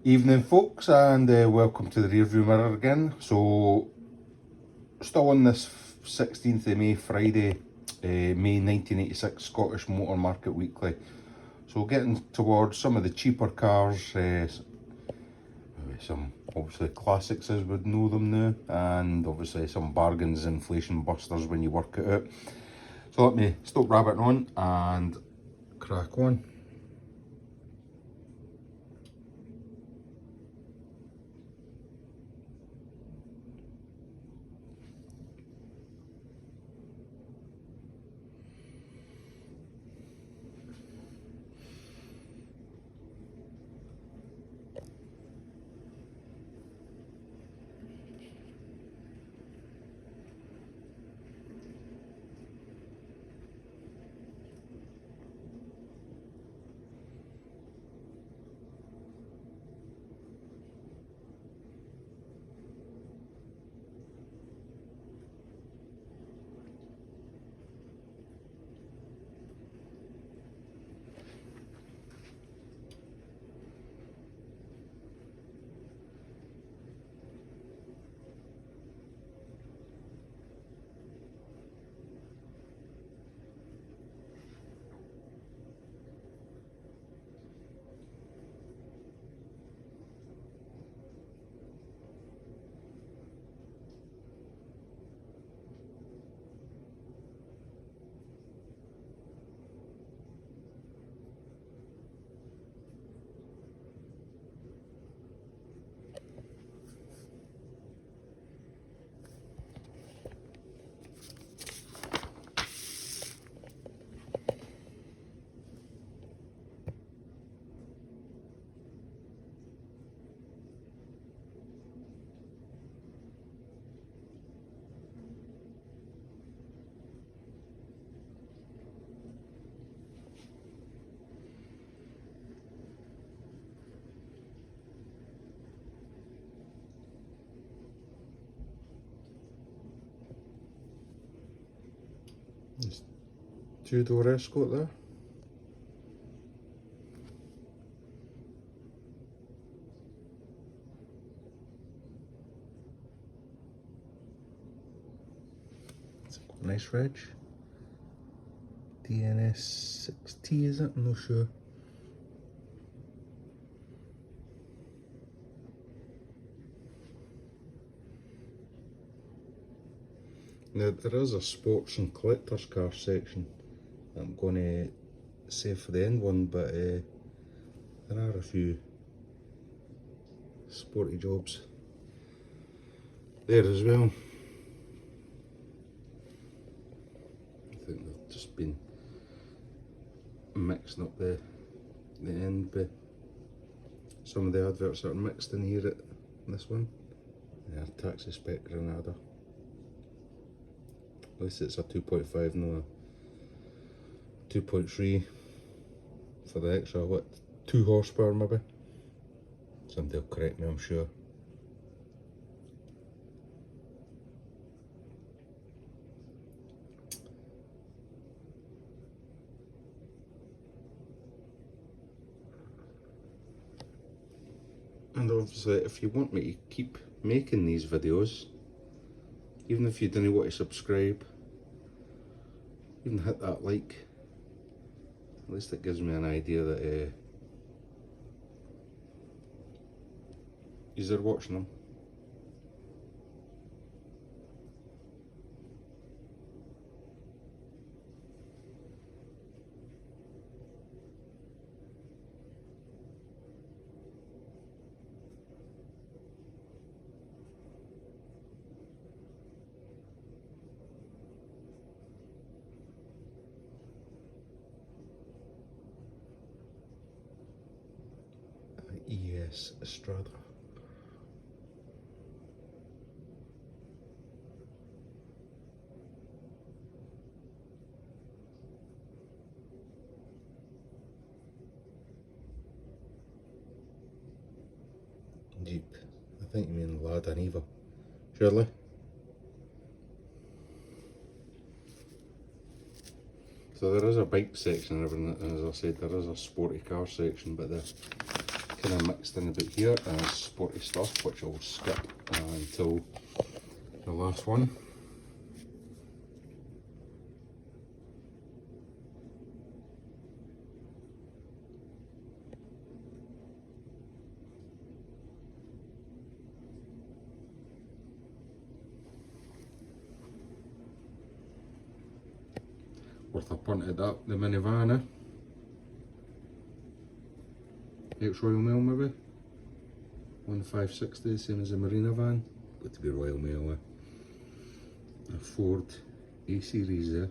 Evening folks, and welcome to the Rear View Mirror again. So still on this 16th of May, Friday, May 1986 Scottish Motor Market Weekly. So getting towards some of the cheaper cars, some obviously classics as we'd know them now, and obviously some bargains, inflation busters when you work it out. So let me stop rabbiting on and crack on. There's two-door Escort there. Nice reg. DNS 6T, is it? I'm not sure. Now there is a sports and collectors car section that I'm going to save for the end one, but there are a few sporty jobs there as well. I think they've just been mixing up the end, but some of the adverts are mixed in here at this one. Yeah, Taxi Spec Granada. At least it's a 2.5, no a 2.3 for the extra, what, 2 horsepower maybe? Somebody will correct me, I'm sure. And obviously, if you want me to keep making these videos, even if you didn't want to subscribe, even hit that like. At least it gives me an idea that you're watching them. ES Estrada. Jeep. I think you mean Lada Niva. Surely. So there is a bike section and everything, as I said, there is a sporty car section, but the kind of mixed in a bit here as sporty stuff, which I'll skip until the last one. Worth a punt at that, the minivan, ex-Royal Mail maybe, 1560, same as the Marina van, got to be Royal Mail. A Ford A-Series there,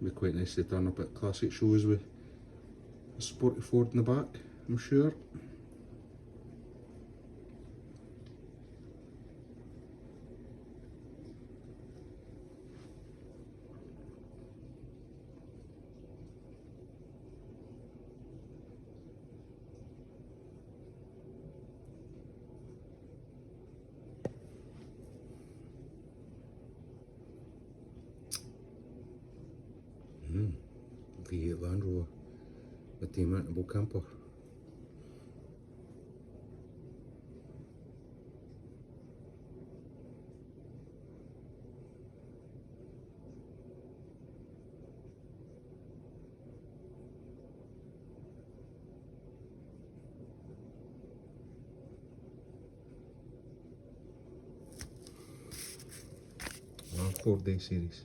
be quite nice to turn up at classic shows with a sporty Ford in the back, I'm sure. V8 Land Rover with the mountable camper. Ford A-Series.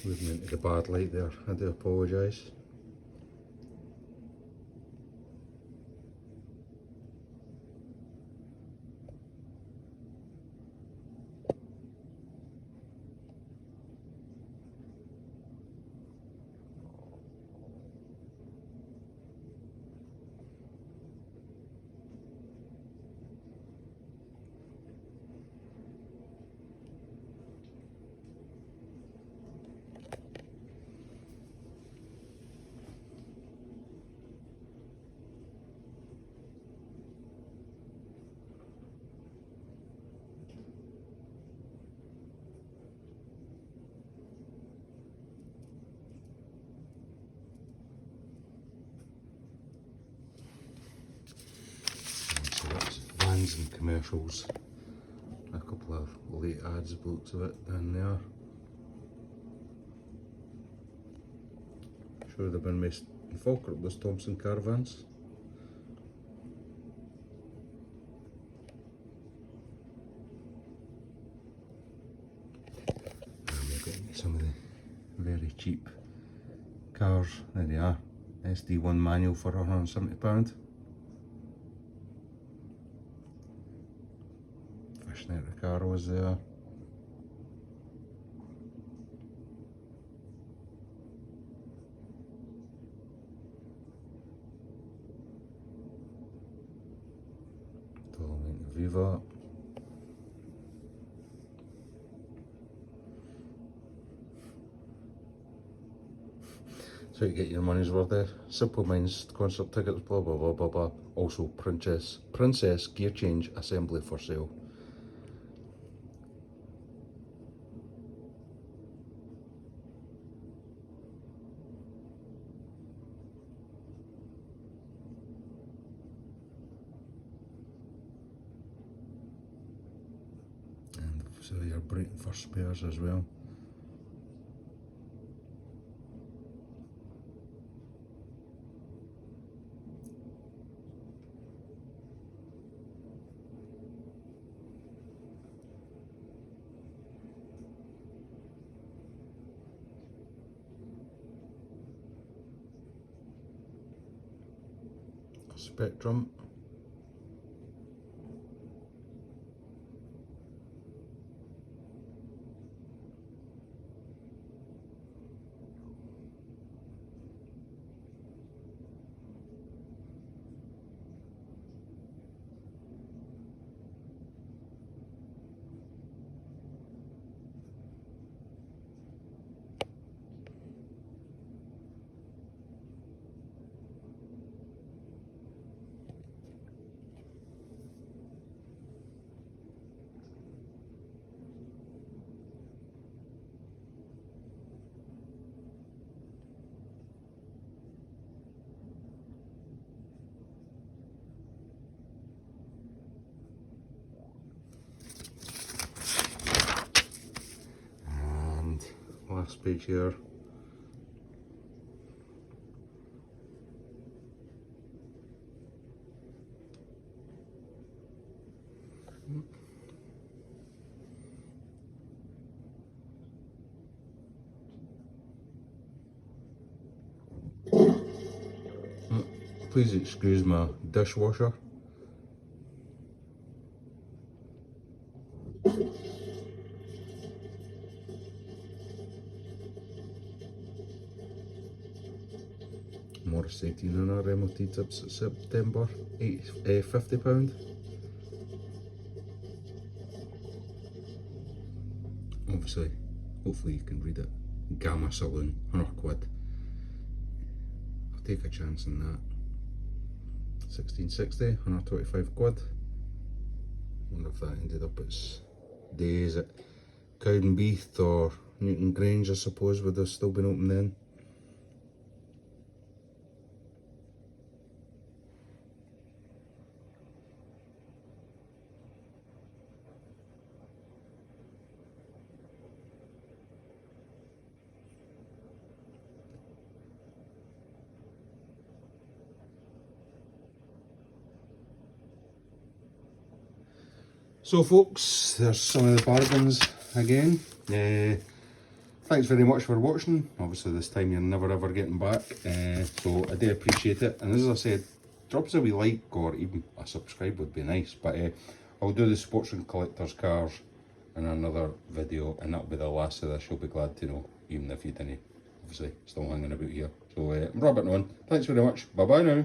Moving into the bad light there, I do apologise. Vans and commercials, a couple of late ads, looks of it down there. Sure they've been made in Falkirk, those Thompson caravans. And we've got some of the very cheap cars. There they are, SD1 manual for £170. Fishnet Recaro was there. Dolomite Viva. So you get your money's worth there. Simple Minds concert tickets, blah blah blah blah blah. Also Princess gear change assembly for sale. And so you're Brighton for spares as well. Spectrum. page here. Please excuse my dishwasher. Morris 18 in our MOT tips at September, £50. Obviously, hopefully you can read it. Gamma Saloon, £100. I'll take a chance on that. 1660, £125. Wonder if that ended up as days at Cowdenbeath or Newton Grange, I suppose, would have still been open then. So folks, there's some of the bargains again. Thanks very much for watching. Obviously this time you're never ever getting back, so I do appreciate it. And as I said, drop us a wee like or even a subscribe would be nice. But I'll do the Sportsman Collector's cars in another video, and that'll be the last of this, you'll be glad to know, even if you didn't obviously still hanging about here. So I'm rabbiting on. Thanks very much. Bye bye now.